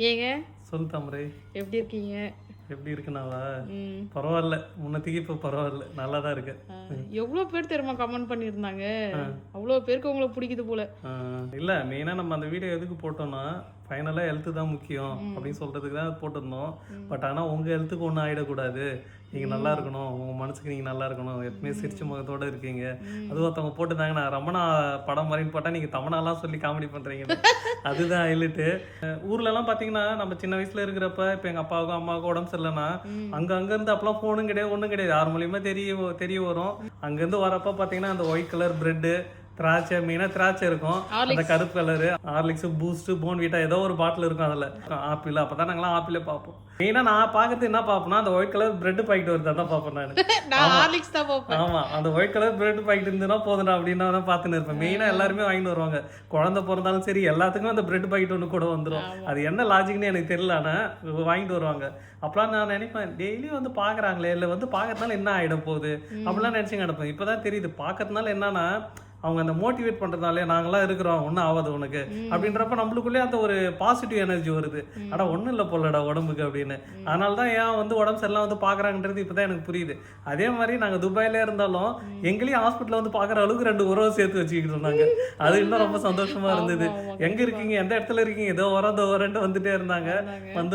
ஏங்க சொல்லு தாமரை. எப்படி இருக்கீங்க? எப்படி இருக்குனாவா? ம். பரவாயில்ல, முன்னத்துக்கு இப்போ பரவாயில்ல, நல்லா தான் இருக்கு. எவ்வளோ பேர் தெரியுமா கமெண்ட் பண்ணியிருந்தாங்க? அவ்வளோ பேருக்கு உங்களை பிடிக்குது போல. இல்லை, மெயினாக நம்ம அந்த வீடியோ எதுக்கு போட்டோம்னா ஃபைனலாக ஹெல்த்து தான் முக்கியம் அப்படின்னு சொல்கிறதுக்கு தான் போட்டிருந்தோம். பட் ஆனால் உங்கள் ஹெல்த்துக்கு ஒன்றும் ஆகிடக்கூடாது, நீங்கள் நல்லா இருக்கணும், உங்கள் மனசுக்கு நீங்கள் நல்லா இருக்கணும், எப்பவுமே சிரிச்ச முகத்தோடு இருக்கீங்க. அதுவும் ஒருத்தவங்க போட்டுருந்தாங்க, நான் ரமணா படம் மாதிரின்னு போட்டால் நீங்கள் தமனாலாம் சொல்லி காமெடி பண்ணுறீங்க. அதுதான் ஹைலைட்டு. ஊர்லலாம் பார்த்தீங்கன்னா நம்ம சின்ன வயசில் இருக்கிறப்ப இப்போ எங்கள் அப்பாவுக்கும் அம்மாவுக்கும் உடம்பு சரியில்லைன்னா அங்கேருந்து அப்போலாம் ஃபோனும் கிடையாது, ஒன்றும் கிடையாது, யார் மூலியமா தெரிய வரும். அங்கேருந்து வரப்போ பார்த்தீங்கன்னா அந்த ஒயிட் கலர் பிரெட்டு, திராட்சை, மெயினாக திராட்சை இருக்கும், அந்த கருப்பு கலரு, ஹார்லிக்ஸ், பூஸ்ட், போன்விட்டா ஏதோ ஒரு பாட்டில் இருக்கும், அதில் ஆப்பிள். அப்போ தான் நாங்களாம் ஆப்பிளே பார்ப்போம். மெயினாக நான் பார்க்கறது என்ன பார்ப்போம்னா அந்த ஒயிட் கலர் பிரெட் பாக்கெட் வருது, அதான் பார்ப்பேன் நான். ஆமாம், அந்த ஒயிட் கலர் பிரெட் பாக்கெட் இருந்துன்னா போதுடா அப்படின்னா தான் பார்த்துன்னு இருப்பேன். மெயினாக எல்லாருமே வாங்கிட்டு வருவாங்க, குழந்தை பிறந்தாலும் சரி எல்லாத்துக்கும் அந்த பிரெட் பாக்கெட் ஒன்று கூட வந்துடும். அது என்ன லாஜிக்னு எனக்கு தெரியல, ஆனால் வாங்கிட்டு வருவாங்க. அப்போலாம் நான் நினைப்பேன், டெய்லி வந்து பார்க்குறாங்களே, இல்லை வந்து பார்க்கறதுனால என்ன ஆகிடும் போகுது அப்படிலாம் நினச்சி கிடப்பேன். இப்போ தான் தெரியுது, பார்க்கறதுனால என்னன்னா அவங்க அந்த மோட்டிவேட் பண்ணுறதுனாலே நாங்களாம் இருக்கிறோம், ஒன்றும் ஆகாது உனக்கு அப்படின்றப்ப நம்மளுக்குள்ளே அந்த ஒரு பாசிட்டிவ் எனர்ஜி வருது. ஆனால் ஒன்றும் இல்லை போலடா உடம்புக்கு அப்படின்னு. அதனால தான் ஏன் வந்து உடம்பு சரியில்லாம் வந்து பார்க்குறாங்கன்றது இப்போ தான் எனக்கு புரியுது. அதே மாதிரி நாங்கள் துபாயிலே இருந்தாலும் எங்களையும் ஹாஸ்பிட்டலில் வந்து பார்க்குற அளவுக்கு 2 உறவை சேர்த்து வச்சுக்கிட்டு இருந்தாங்க. அது இன்னும் ரொம்ப சந்தோஷமாக இருந்தது. எங்கே இருக்கீங்க, எந்த இடத்துல இருக்கீங்க, ஏதோ வரேன்ட்டு வந்துட்டே இருந்தாங்க.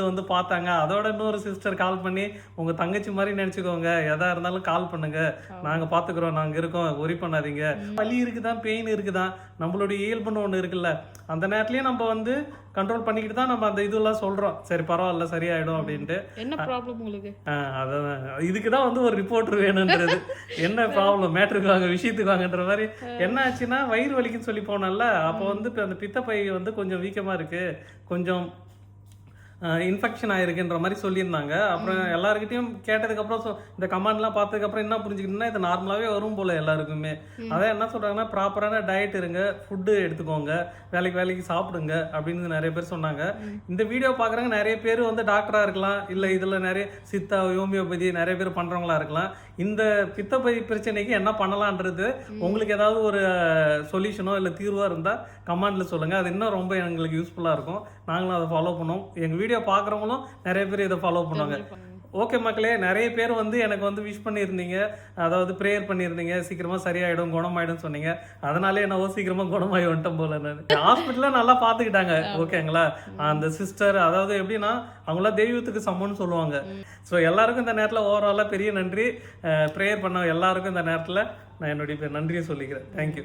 வந்து பார்த்தாங்க. அதோட இன்னொரு சிஸ்டர் கால் பண்ணி, உங்கள் தங்கச்சி மாதிரி நினச்சிக்கோங்க, எதாக இருந்தாலும் கால் பண்ணுங்க, நாங்கள் பார்த்துக்குறோம், நாங்கள் இருக்கோம், ஒரி பண்ணாதீங்க. வலி இருக்குதான், பெயின் இருக்குதான், நம்மளுடைய இயல்புன்னு ஒன்று இருக்குல்ல, அந்த நேரத்துலயே நம்ம வந்து கண்ட்ரோல் பண்ணிக்கிட்டு தான் நம்ம அந்த இதெல்லாம் சொல்றோம், சரி பரவாயில்ல சரியாயிடும் அப்படின்ட்டு. என்ன ப்ராப்ளம் உங்களுக்கு? அதான் இதுக்கு தான் வந்து ஒரு ரிப்போர்ட்டர் வேணுன்றது. என்ன ப்ராப்ளம், மேட்ருக்கு வாங்க, விஷயத்துக்கு வாங்கன்ற மாதிரி. என்ன ஆச்சுன்னா வயிறு வலிக்குன்னு சொல்லி போனேன்ல, அப்போ வந்து இப்போ அந்த பித்தப்பை வந்து கொஞ்சம் வீக்கமாக இருக்கு, கொஞ்சம் இன்ஃபெக்ஷன் ஆயிருக்குன்ற மாதிரி சொல்லியிருந்தாங்க. அப்புறம் எல்லாருக்கிட்டையும் கேட்டதுக்கப்புறம் இந்த கமெண்ட்லாம் பார்த்ததுக்கப்புறம் என்ன புரிஞ்சுக்கிட்டோம்னா இது நார்மலாகவே வரும் போல் எல்லாருக்குமே. அதான் என்ன சொல்கிறாங்கன்னா ப்ராப்பரான டயட் இருங்க, ஃபுட்டு எடுத்துக்கோங்க, வேலைக்கு சாப்பிடுங்க அப்படின்னு நிறைய பேர் சொன்னாங்க. இந்த வீடியோ பார்க்குறவங்க நிறைய பேர் வந்து டாக்டராக இருக்கலாம், இல்லை இதில் நிறைய சித்தா, ஹோமியோபதி நிறைய பேர் பண்ணுறவங்களா இருக்கலாம். இந்த பித்தப்பை பிரச்சனைக்கு என்ன பண்ணலான்றது உங்களுக்கு ஏதாவது ஒரு சொல்யூஷனோ இல்லை தீர்வாக இருந்தால் கமெண்ட்டில் சொல்லுங்கள். அது இன்னும் ரொம்ப எங்களுக்கு யூஸ்ஃபுல்லாக இருக்கும், நாங்களும் அதை ஃபாலோ பண்ணுவோம். எங்கள் வீடியோ பார்க்குறவங்களும் நிறைய பேர் இதை ஃபாலோ பண்ணுவாங்க. ஓகே மக்களே, நிறைய பேர் வந்து எனக்கு வந்து விஷ் பண்ணியிருந்தீங்க, அதாவது ப்ரேயர் பண்ணியிருந்தீங்க, சீக்கிரமாக சரியாயிடும், குணமாயிடும் சொன்னீங்க. அதனாலே என்னவோ சீக்கிரமாக குணமாயி வந்துட்டோம் போல. நான் ஹாஸ்பிட்டலில் நல்லா பார்த்துக்கிட்டாங்க, ஓகேங்களா. அந்த சிஸ்டர் அதாவது எப்படின்னா அவங்களாம் தெய்வத்துக்கு சமம்னு சொல்லுவாங்க. ஸோ எல்லாருக்கும் இந்த நேரத்தில் ஓவராலாக பெரிய நன்றி. ப்ரேயர் பண்ண எல்லாருக்கும் இந்த நேரத்தில் நான் என்னுடைய நன்றியை சொல்லிக்கிறேன். தேங்க்யூ.